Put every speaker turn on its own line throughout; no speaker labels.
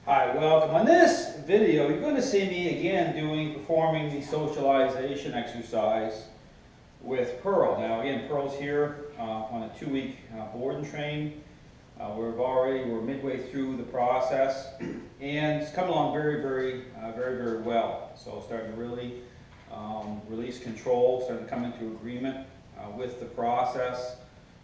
Hi, welcome. On this video, you're going to see me again performing the socialization exercise with Pearl. Now again, Pearl's here on a 2-week board and train. We're midway through the process, and it's coming along very well. So starting to really release control, starting to come into agreement with the process,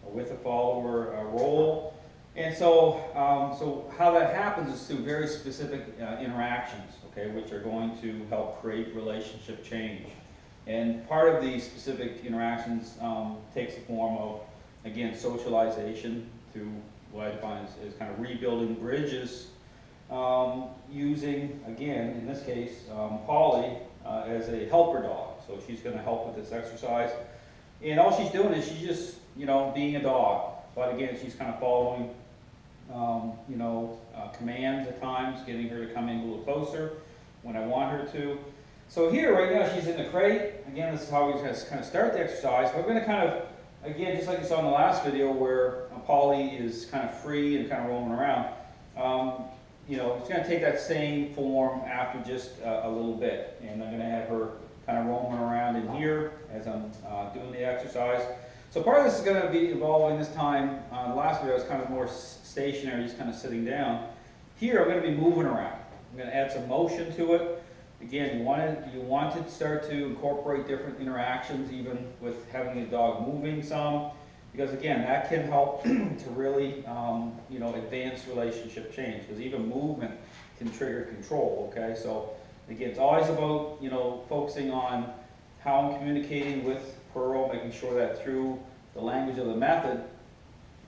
with the follower role. And so, how that happens is through very specific interactions, okay, which are going to help create relationship change. And part of these specific interactions takes the form of, again, socialization through what I define as kind of rebuilding bridges, using, again, in this case, Polly as a helper dog. So she's going to help with this exercise. And all she's doing is she's just, being a dog. But again, she's kind of following commands at times, getting her to come in a little closer when I want her to. So here, right now, she's in the crate. Again, this is how we're going to kind of start the exercise. We're going to kind of, again, just like you saw in the last video where Polly is kind of free and kind of roaming around, it's going to take that same form after just a little bit. And I'm going to have her kind of roaming around in here as I'm doing the exercise. So part of this is going to be evolving this time. The last video was kind of more stationary, just kind of sitting down. Here I'm going to be moving around. I'm going to add some motion to it. Again, you want to start to incorporate different interactions, even with having the dog moving some, because again, that can help to really advance relationship change, because even movement can trigger control. Okay, so again, it's always about focusing on how I'm communicating with Pearl, making sure that through the language of the method,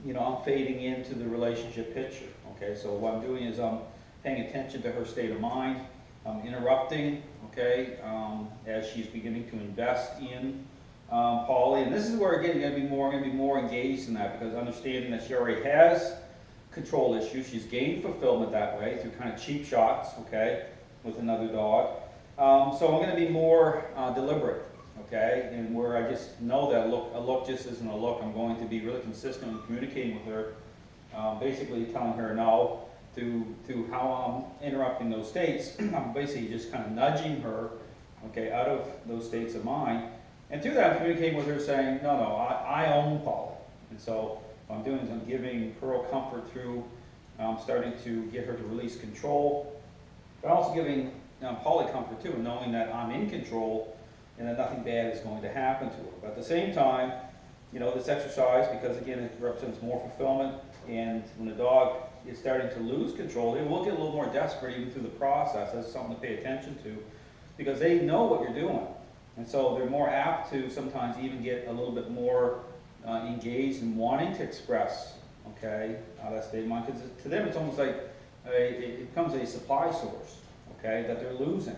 I'm fading into the relationship picture. Okay, so what I'm doing is I'm paying attention to her state of mind. I'm interrupting, okay, as she's beginning to invest in Polly. And this is where, again, you're going to be more engaged in that, because understanding that she already has control issues. She's gained fulfillment that way through kind of cheap shots, okay, with another dog. So I'm going to be more deliberate. Okay, and where I just know that a look just isn't a look. I'm going to be really consistent in communicating with her, basically telling her no through how I'm interrupting those states. I'm basically just kind of nudging her, okay, out of those states of mind. And through that, I'm communicating with her saying, no, I own Polly. And so what I'm doing is I'm giving Pearl comfort through starting to get her to release control, but also giving Polly comfort too, and knowing that I'm in control and that nothing bad is going to happen to her. But at the same time, this exercise, because again, it represents more fulfillment, and when the dog is starting to lose control, they will get a little more desperate even through the process. That's something to pay attention to, because they know what you're doing. And so they're more apt to sometimes even get a little bit more engaged in wanting to express, okay, that state of mind. Because to them, it's almost like it becomes a supply source, okay, that they're losing.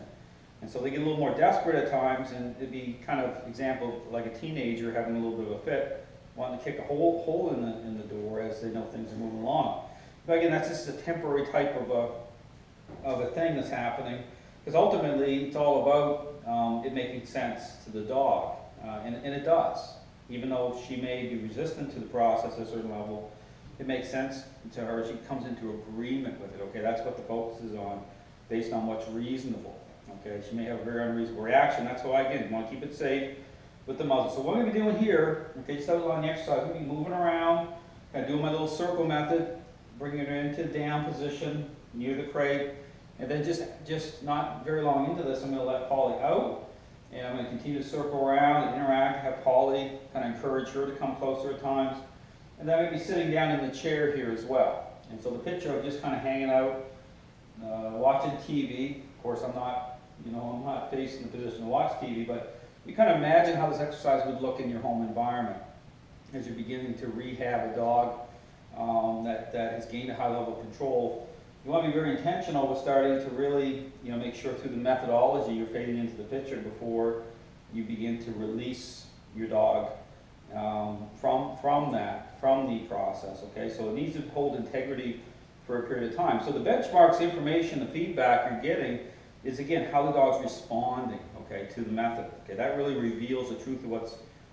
And so they get a little more desperate at times, and it'd be kind of example like a teenager having a little bit of a fit, wanting to kick a hole in the door as they know things are moving along. But again, that's just a temporary type of a thing that's happening, because ultimately it's all about it making sense to the dog, and it does. Even though she may be resistant to the process at a certain level, it makes sense to her. She comes into agreement with it. Okay, that's what the focus is on, based on what's reasonable. Okay, she may have a very unreasonable reaction. That's why, again, you want to keep it safe with the muzzle. So what I'm going to be doing here, okay, just on the exercise, I'm going to be moving around, kind of doing my little circle method, bringing her into down position near the crate, and then just not very long into this, I'm going to let Polly out, and I'm going to continue to circle around and interact, have Polly kind of encourage her to come closer at times, and then I'm going to be sitting down in the chair here as well. And so the picture of just kind of hanging out, watching TV. Of course, I'm not facing the position to watch TV, but you kind of imagine how this exercise would look in your home environment as you're beginning to rehab a dog that has gained a high level of control. You want to be very intentional with starting to really, make sure through the methodology you're fading into the picture before you begin to release your dog from the process. Okay, so it needs to hold integrity for a period of time. So the benchmarks, information, the feedback you're getting is, again, how the dog's responding, okay, to the method. Okay, that really reveals the truth of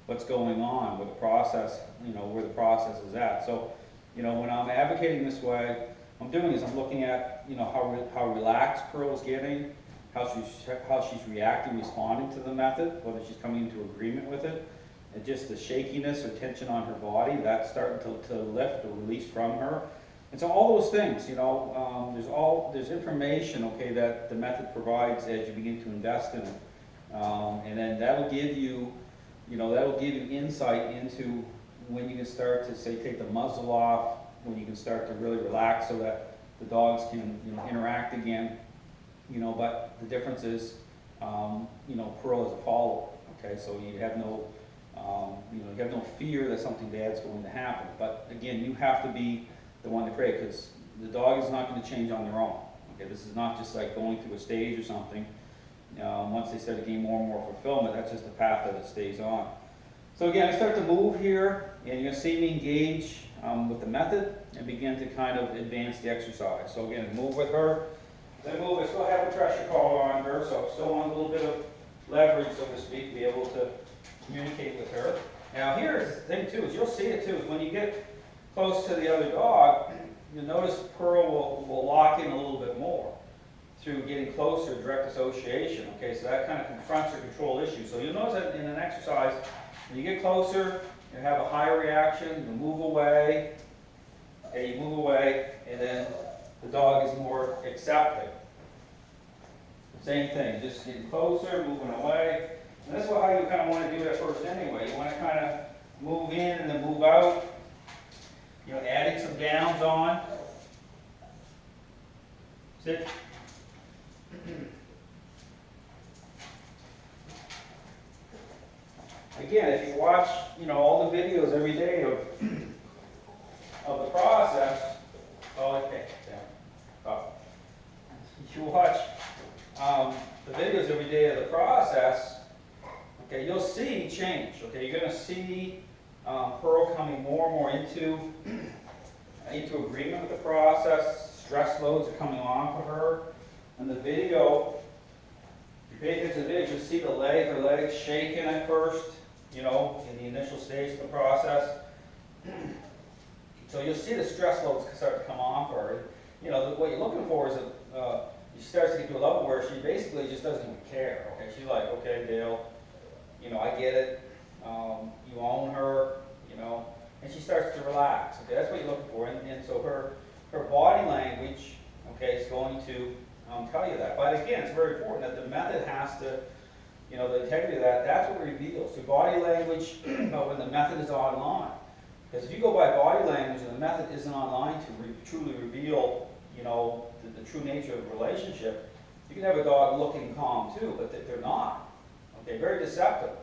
what's going on with the process, where the process is at. So, when I'm advocating this way, I'm doing is I'm looking at, you know, how relaxed Pearl is getting, how she's reacting, responding to the method, whether she's coming into agreement with it, and just the shakiness or tension on her body, that's starting to lift or release from her. And so all those things, you know, there's information, okay, that the method provides as you begin to invest in it. And then that'll give you, that'll give you insight into when you can start to, say, take the muzzle off, when you can start to really relax so that the dogs can, interact again. But the difference is, Pearl is a follower, okay? So you have no, you have no fear that something bad's going to happen. But again, you have to be the one to create, because the dog is not going to change on their own. Okay, this is not just like going through a stage or something. Once they start to gain more and more fulfillment, that's just the path that it stays on. So again, I start to move here, and you're going to see me engage with the method and begin to kind of advance the exercise. So again, move with her. As I move, I still have a pressure collar on her, so I still want a little bit of leverage, so to speak, to be able to communicate with her. Now here's the thing too, is you'll see it too, is when you get close to the other dog, you'll notice Pearl will lock in a little bit more through getting closer, direct association. Okay, so that kind of confronts your control issue. So you'll notice that in an exercise, when you get closer, you have a higher reaction, you move away, okay, you move away, and then the dog is more accepting. Same thing, just getting closer, moving away. And that's how you kind of want to do it at first anyway. You want to kind of move in and then move out. Adding some downs on. Sit. Again, if you watch, all the videos every day of the process, you watch the videos every day of the process, okay, you'll see change. Okay, you're going to see Pearl coming more and more into agreement with the process. Stress loads are coming off of her. And the video, if you pay attention to the video, you'll see her legs shaking at first, in the initial stage of the process. So you'll see the stress loads start to come off her. What you're looking for is that she starts to get to a level where she basically just doesn't even care. Okay, she's like, okay, Dale, I get it. You own her, and she starts to relax. Okay, that's what you're looking for. And so her body language, okay, is going to tell you that. But again, it's very important that the method has to, the integrity of that's what reveals. So body language, when the method is online. Because if you go by body language and the method isn't online to truly reveal, the true nature of the relationship, you can have a dog looking calm too, but they're not. Okay, very deceptive.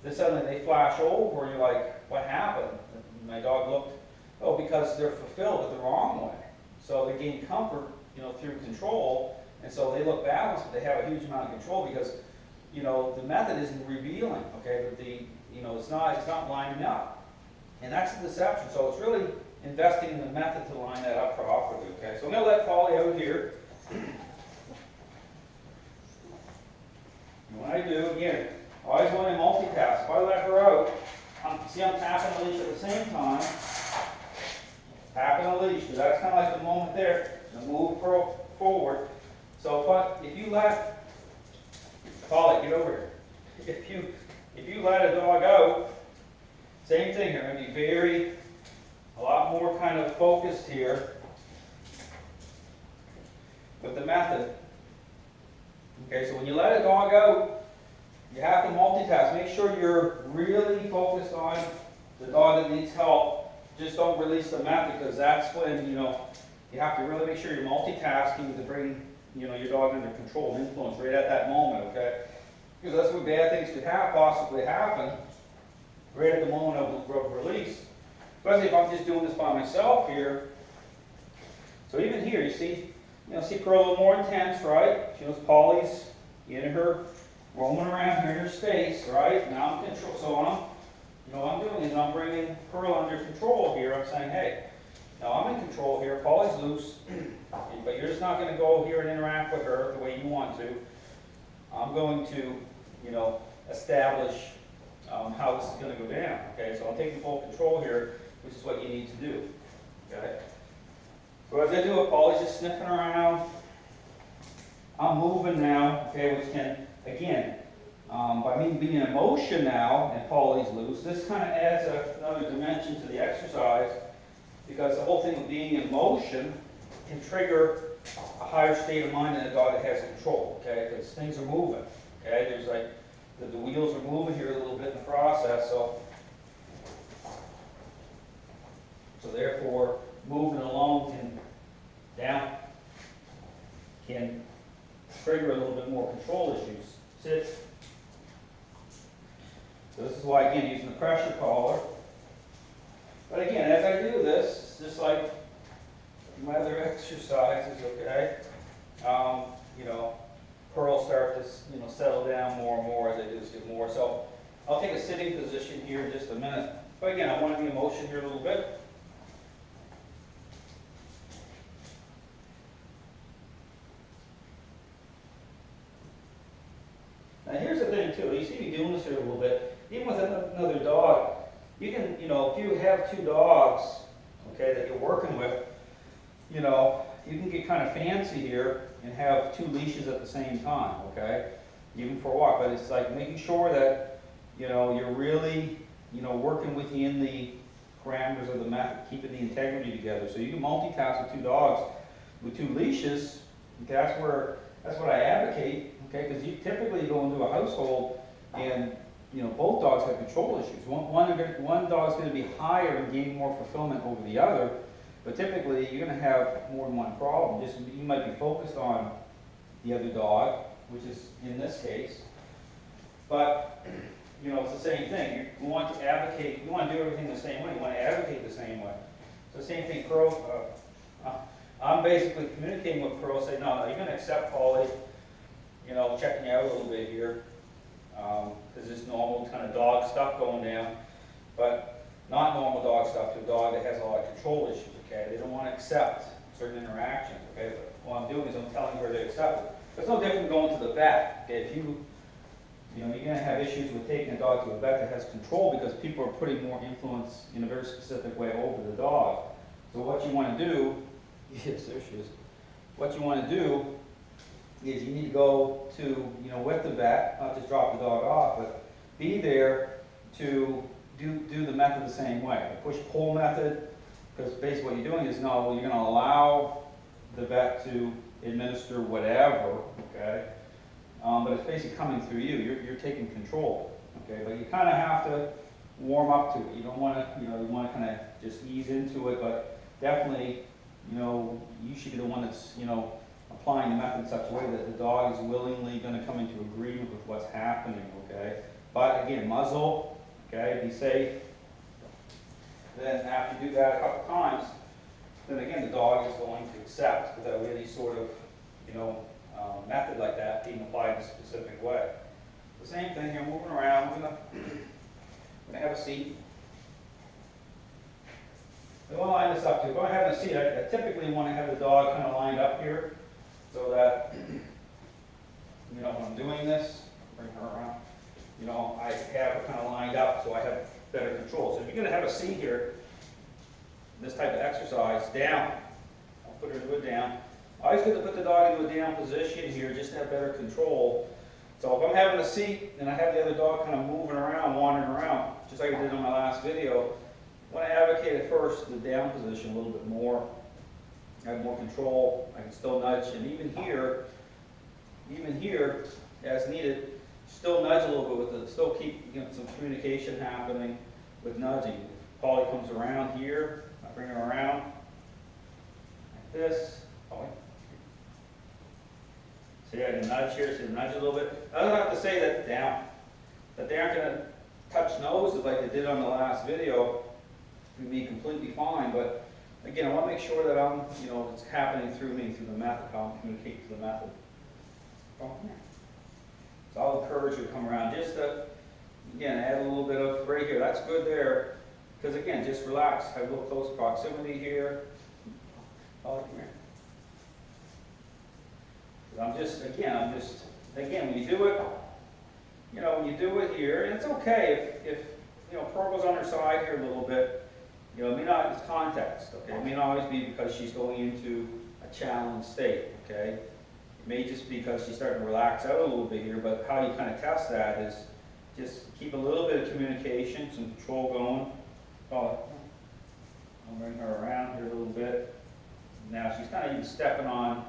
Then suddenly they flash over and you're like, what happened? My dog looked, because they're fulfilled but the wrong way. So they gain comfort, through control, and so they look balanced, but they have a huge amount of control because, the method isn't revealing, okay, but it's not lining up. And that's the deception. So it's really investing in the method to line that up properly, okay? So I'm going to let Polly out here. And when I do, again, always want to multitask. If I let her out, see I'm tapping the leash at the same time. Tapping the leash, because that's kind of like the moment there to move Pearl forward. So if you let, Polly, get over here. If you let a dog out, same thing, you're going to be a lot more kind of focused here with the method. Okay, so when you let a dog out, you have to multitask. Make sure you're really focused on the dog that needs help. Just don't release the method, because that's when, you have to really make sure you're multitasking to bring, your dog under control and influence right at that moment, okay? Because that's when bad things could possibly happen right at the moment of release. Especially if I'm just doing this by myself here. So even here, you see Pearl a little more intense, right? She knows Polly's in her, roaming around here in her space, right? Now I'm control. So what I'm doing is I'm bringing Pearl under control here. I'm saying, hey, now I'm in control here. Polly's loose, but you're just not going to go here and interact with her the way you want to. I'm going to, establish how this is going to go down. Okay, so I'm taking full control here, which is what you need to do. Okay. So as I do it, Polly's just sniffing around. I'm moving now, okay, which can, again, by me being in motion now and Polly's loose, this kind of adds another dimension to the exercise, because the whole thing of being in motion can trigger a higher state of mind in a dog that has control, okay, because things are moving, okay, there's like, the wheels are moving here a little bit in the process, so therefore, moving along can trigger a little bit more control issues. Sit. So this is why, again, using the pressure collar. But again, as I do this, it's just like my other exercises, okay? You know, pearls start to, settle down more and more as I do this, get more. So I'll take a sitting position here in just a minute. But again, I want to be in motion here a little bit. Now here's the thing too, you see me doing this here a little bit, even with another dog, you can, if you have two dogs, okay, that you're working with, you can get kind of fancy here and have two leashes at the same time, okay, even for a walk, but it's like making sure that, you're really, working within the parameters of the method, keeping the integrity together. So you can multitask with two dogs with two leashes, that's what I advocate. Okay, because you typically go into a household and both dogs have control issues. One dog's going to be higher and gain more fulfillment over the other, but typically you're going to have more than one problem. Just you might be focused on the other dog, which is in this case, but it's the same thing. You want to advocate. You want to do everything the same way. You want to advocate the same way. So same thing, Pearl. I'm basically communicating with Pearl, saying, no, you're going to accept Polly. Checking you out a little bit here, because there's normal kind of dog stuff going down, but not normal dog stuff to a dog that has a lot of control issues, okay? They don't want to accept certain interactions, okay? But what I'm doing is I'm telling her to accept it. It's no different than going to the vet, okay? If you're going to have issues with taking a dog to a vet that has control because people are putting more influence in a very specific way over the dog. So what you want to do, yes, there she is. What you want to do is you need to go to, with the vet, not just drop the dog off, but be there to do the method the same way. The push-pull method, because basically what you're doing is, you're going to allow the vet to administer whatever, okay? But it's basically coming through you. You're taking control, okay? But you kind of have to warm up to it. You don't want to, you want to kind of just ease into it, but definitely, you should be the one that's, applying the method in such a way that the dog is willingly going to come into agreement with what's happening, okay? But again, muzzle, okay, be safe. Then after you do that a couple times, then again the dog is going to accept without any sort of, method like that being applied in a specific way. The same thing here, moving around, we're gonna have a seat. We want to line this up too. Going to have a seat, I typically want to have the dog kind of lined up here, so that, when I'm doing this, bring her around, I have her kind of lined up so I have better control. So if you're going to have a seat here, this type of exercise, down, I'll put her into a down. Always good to put the dog into a down position here just to have better control. So if I'm having a seat and I have the other dog kind of moving around, wandering around, just like I did on my last video, I want to advocate at first the down position a little bit more. I have more control, I can still nudge, and even here, as needed, still nudge a little bit with it, still keep some communication happening with nudging. If Polly comes around here, I bring her around, like this, Polly. See, I can nudge here, so nudge a little bit. I don't have to say that they aren't going to touch noses like they did on the last video. It would be completely fine, but again, I want to make sure that I'm, it's happening through me, through the method, how I'm communicating through the method. So I'll encourage you to come around just to, again, add a little bit of right here. That's good there, because again, just relax. Have a little close proximity here. Oh, come here. Again, when you do it, when you do it here, and it's okay if Pearl goes on her side here a little bit, You know, it may not, it's context, okay? It may not always be because she's going into a challenged state, okay? It may just be because she's starting to relax out a little bit here, but how you kind of test that is just keep a little bit of communication, some control going. Oh, I'll bring her around here a little bit. Now she's kind of even stepping on,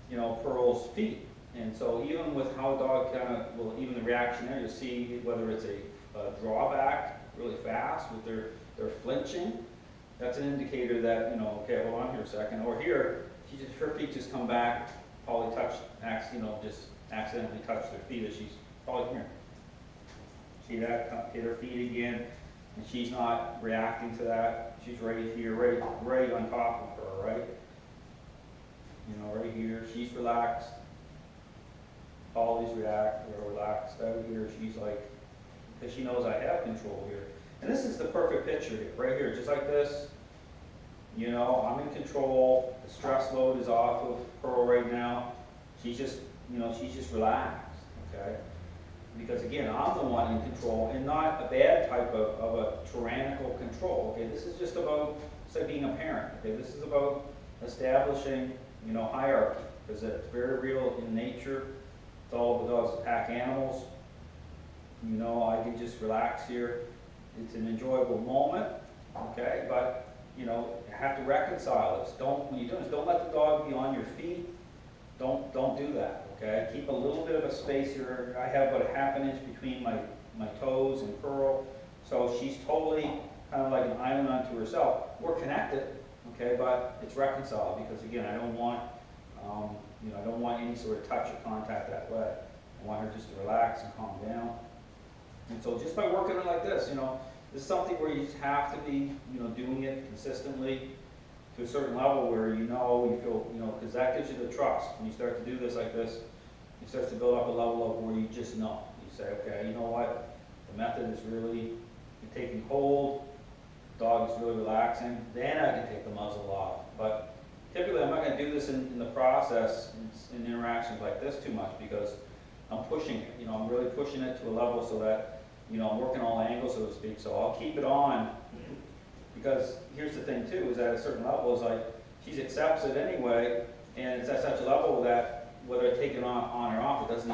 you know, Pearl's feet. And so even with how a dog kind of, well, even the reaction there, you'll see whether it's a drawback really fast with their flinching. That's an indicator that, you know, okay, hold on here a second. Or here, her feet just come back, probably touch, you know, just accidentally touch their feet as she's probably here. See that? Hit her feet again, and she's not reacting to that. She's right here, right on top of her, right? You know, right here, she's relaxed. Always relaxed out here. She's like, because she knows I have control here. And this is the perfect picture here, right here, just like this. You know, I'm in control. The stress load is off of Pearl right now. She's just, you know, she's just relaxed, okay? Because again, I'm the one in control, and not a bad type of a tyrannical control, okay? This is just about, it's like being a parent, okay? This is about establishing, you know, hierarchy, because it's very real in nature. It's all the dogs, pack animals. You know, I can just relax here. It's an enjoyable moment, okay? But, you know, you have to reconcile this. When you're doing this, don't let the dog be on your feet. Don't do that, okay? Keep a little bit of a space here. I have about a ½ inch between my toes and Pearl. So she's totally kind of like an island unto herself. We're connected, okay? But it's reconciled because, again, I don't want, you know, I don't want any sort of touch or contact that way. I want her just to relax and calm down. And so just by working it like this, you know, this is something where you just have to be, you know, doing it consistently to a certain level where you feel, you know, because that gives you the trust. When you start to do this like this, it starts to build up a level of where you just know. You say, okay, you know what, the method is really taking hold, the dog is really relaxing, then I can take the muzzle off. But typically I'm not going to do this in the process, in interactions like this too much because I'm pushing it. You know, I'm really pushing it to a level so that, you know, I'm working all angles, so to speak. So I'll keep it on because here's the thing too, is at a certain level, is like she accepts it anyway, and it's at such a level that whether I take it on or off, it doesn't